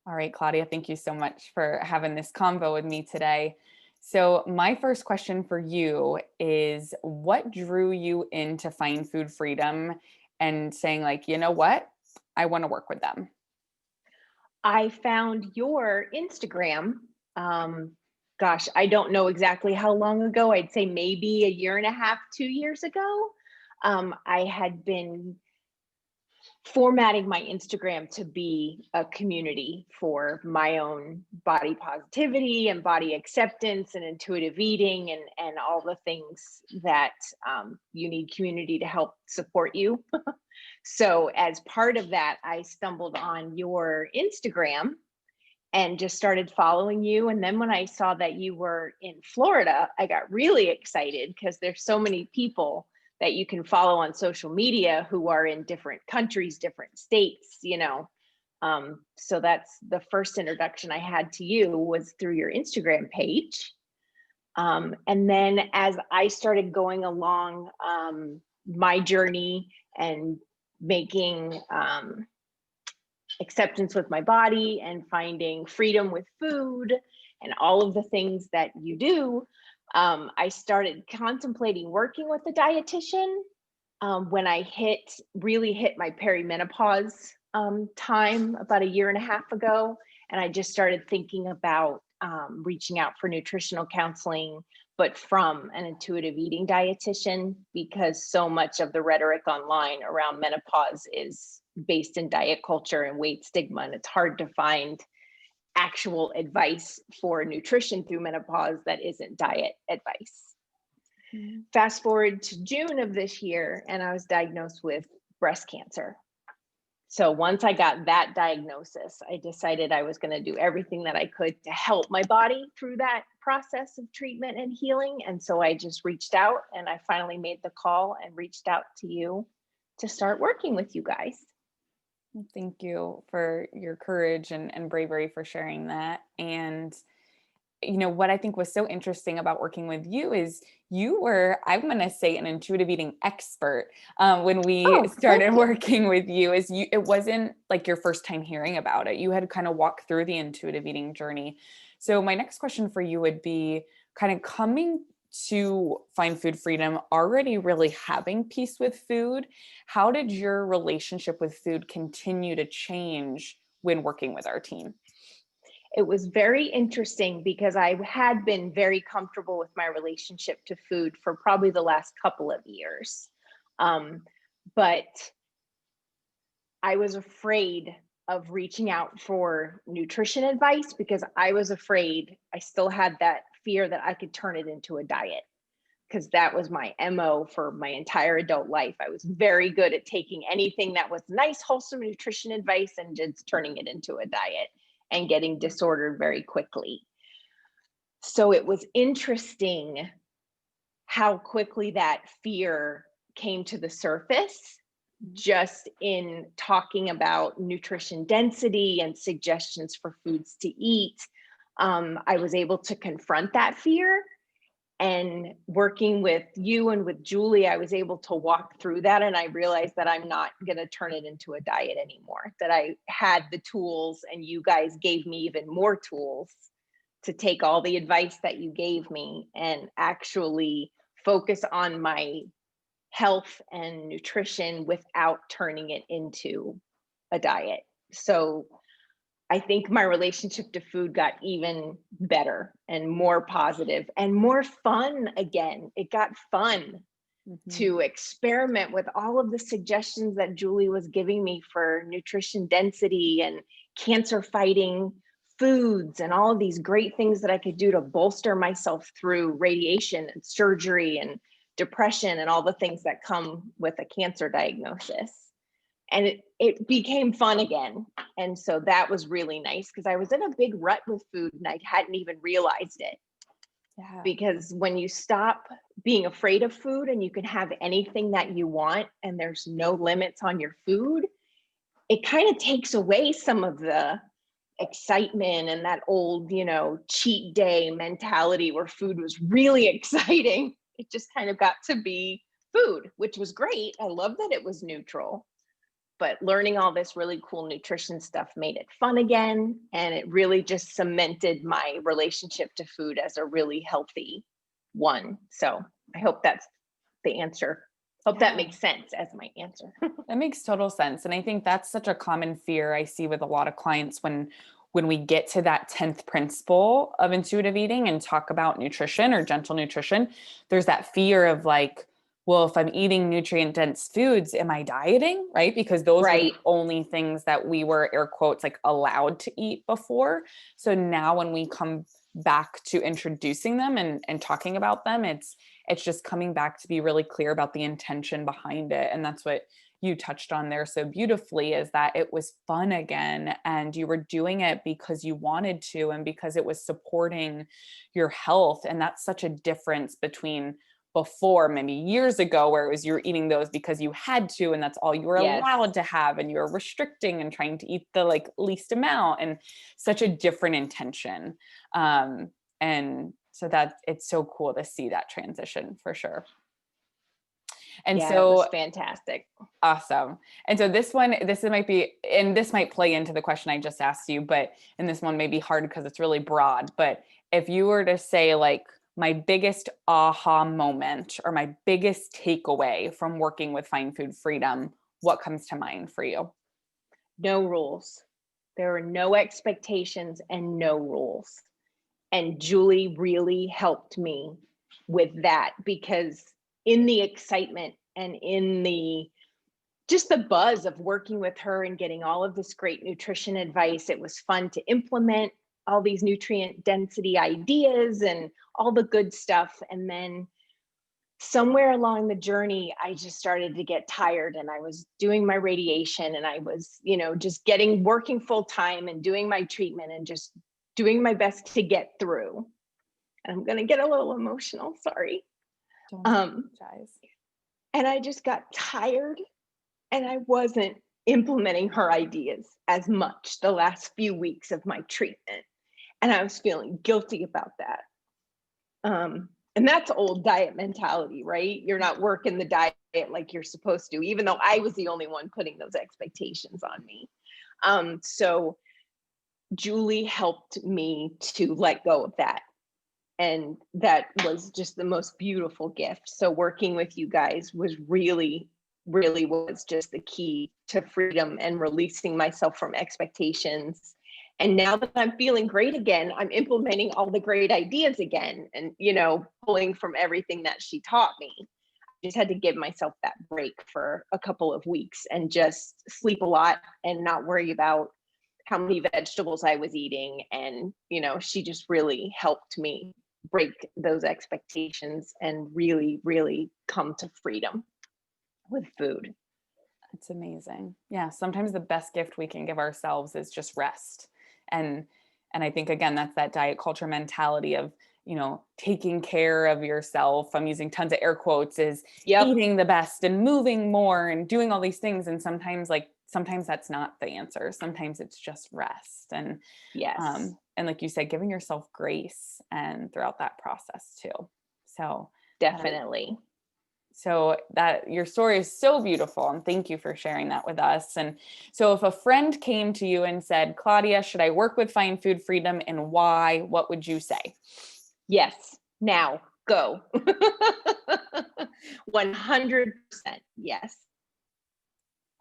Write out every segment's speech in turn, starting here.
All right, Claudia, thank you so much for having this convo with me today. So, my first question for you is what drew you into Find Food Freedom and saying, like, you know what? I want to work with them. I found your Instagram. Um, Gosh, I don't know exactly how long ago. I'd say maybe a year and a half, 2 years ago. I had been formatting my Instagram to be a community for my own body positivity and body acceptance and intuitive eating and all the things that you need community to help support you. So, as part of that, I stumbled on your Instagram and just started following you. And then when I saw that you were in Florida, I got really excited because there's so many people that you can follow on social media who are in different countries, different states. So that's the first introduction I had to you was through your Instagram page. And then as I started going along my journey and making acceptance with my body and finding freedom with food and all of the things that you do, I started contemplating working with a dietitian when I really hit my perimenopause time about a year and a half ago. And I just started thinking about reaching out for nutritional counseling, but from an intuitive eating dietitian, because so much of the rhetoric online around menopause is based in diet culture and weight stigma. And it's hard to find actual advice for nutrition through menopause that isn't diet advice. Mhm. Fast forward to June of this year, and I was diagnosed with breast cancer. So once I got that diagnosis, I decided I was going to do everything that I could to help my body through that process of treatment and healing. And so I just reached out and I finally made the call and reached out to you to start working with you guys. Thank you for your courage and bravery for sharing that. And what I think was so interesting about working with you is you were, I'm going to say, an intuitive eating expert when we Oh, thank started you. working with you. It wasn't like your first time hearing about it. You had kind of walked through the intuitive eating journey. So my next question for you would be kind of coming to Find Food Freedom, already really having peace with food. How did your relationship with food continue to change when working with our team? It was very interesting because I had been very comfortable with my relationship to food for probably the last couple of years. But I was afraid of reaching out for nutrition advice because I was afraid I still had that fear that I could turn it into a diet because that was my MO for my entire adult life. I was very good at taking anything that was nice, wholesome nutrition advice and just turning it into a diet and getting disordered very quickly. So it was interesting how quickly that fear came to the surface just in talking about nutrition density and suggestions for foods to eat. I was able to confront that fear. And working with you and with Julie, I was able to walk through that. And I realized that I'm not going to turn it into a diet anymore, that I had the tools, and you guys gave me even more tools to take all the advice that you gave me and actually focus on my health and nutrition without turning it into a diet. So I think my relationship to food got even better and more positive and more fun again. It got fun Mhm. to experiment with all of the suggestions that Julie was giving me for nutrition density and cancer fighting foods and all of these great things that I could do to bolster myself through radiation and surgery and depression and all the things that come with a cancer diagnosis. And it became fun again. And so that was really nice because I was in a big rut with food and I hadn't even realized it. Yeah. Because when you stop being afraid of food and you can have anything that you want and there's no limits on your food, it kind of takes away some of the excitement and that old, cheat day mentality where food was really exciting. It just kind of got to be food, which was great. I love that it was neutral. but learning all this really cool nutrition stuff made it fun again. And it really just cemented my relationship to food as a really healthy one. So I hope that's the answer. Hope that Yeah. makes sense as my answer. That makes total sense. And I think that's such a common fear I see with a lot of clients when we get to that 10th principle of intuitive eating and talk about nutrition or gentle nutrition, there's that fear of like, well, if I'm eating nutrient dense foods, am I dieting? Right? Because those were the Right. only things that we were, air quotes, like allowed to eat before. So now when we come back to introducing them and talking about them, it's just coming back to be really clear about the intention behind it. And that's what you touched on there so beautifully, is that it was fun again and you were doing it because you wanted to and because it was supporting your health. And that's such a difference between before, maybe years ago, where it was you were eating those because you had to and that's all you were Yes. allowed to have, and you were restricting and trying to eat the like least amount, and such a different intention. And so that it's so cool to see that transition for sure. And Yeah, it was so fantastic. awesome. And so this might be, and this might play into the question I just asked you, but, and this one may be hard because it's really broad, but if you were to say like my biggest aha moment or my biggest takeaway from working with Find Food Freedom, what comes to mind for you? No rules. There were no expectations and no rules. And Julie really helped me with that, because in the excitement and in the just the buzz of working with her and getting all of this great nutrition advice, it was fun to implement all these nutrient density ideas and all the good stuff. And then somewhere along the journey, I just started to get tired, and I was doing my radiation, and I was, just working full time and doing my treatment and just doing my best to get through. And I'm going to get a little emotional, sorry. Don't Um, apologize. and I just got tired, and I wasn't implementing her ideas as much the last few weeks of my treatment. And I was feeling guilty about that. And that's old diet mentality, right? You're not working the diet like you're supposed to, even though I was the only one putting those expectations on me. So Julie helped me to let go of that. And that was just the most beautiful gift. So working with you guys was really was just the key to freedom and releasing myself from expectations. And now that I'm feeling great again, I'm implementing all the great ideas again and, pulling from everything that she taught me. I just had to give myself that break for a couple of weeks and just sleep a lot and not worry about how many vegetables I was eating. And, she just really helped me break those expectations and really come to freedom with food. It's amazing. Yeah, sometimes the best gift we can give ourselves is just rest. And I think again that's that diet culture mentality of, taking care of yourself. I'm using tons of air quotes, is Yep. eating the best and moving more and doing all these things, and sometimes that's not the answer. Sometimes it's just rest. And Yes. And like you said, giving yourself grace and throughout that process too. So Definitely. So that your story is so beautiful, and thank you for sharing that with us. And so if a friend came to you and said, Claudia, should I work with Find Food Freedom and why, what would you say? Yes. Now go. 100%. Yes.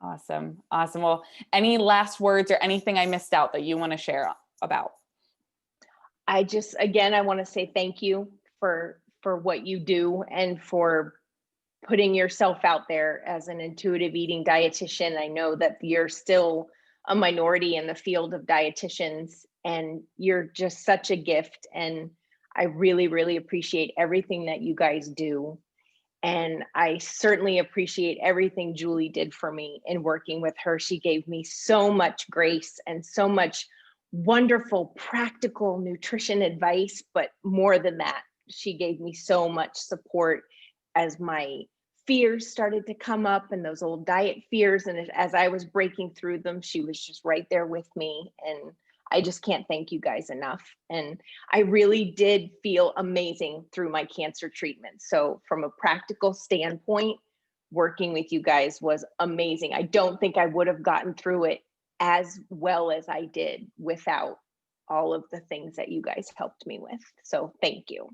Awesome. Well, any last words or anything I missed out that you want to share about? I want to say thank you for what you do and for putting yourself out there as an intuitive eating dietitian. I know that you're still a minority in the field of dietitians, and you're just such a gift. And I really appreciate everything that you guys do. And I certainly appreciate everything Julie did for me in working with her. She gave me so much grace and so much wonderful, practical nutrition advice. But more than that, she gave me so much support as my fears started to come up, and those old diet fears. And as I was breaking through them, she was just right there with me. And I just can't thank you guys enough. And I really did feel amazing through my cancer treatment. So from a practical standpoint, working with you guys was amazing. I don't think I would have gotten through it as well as I did without all of the things that you guys helped me with. So thank you.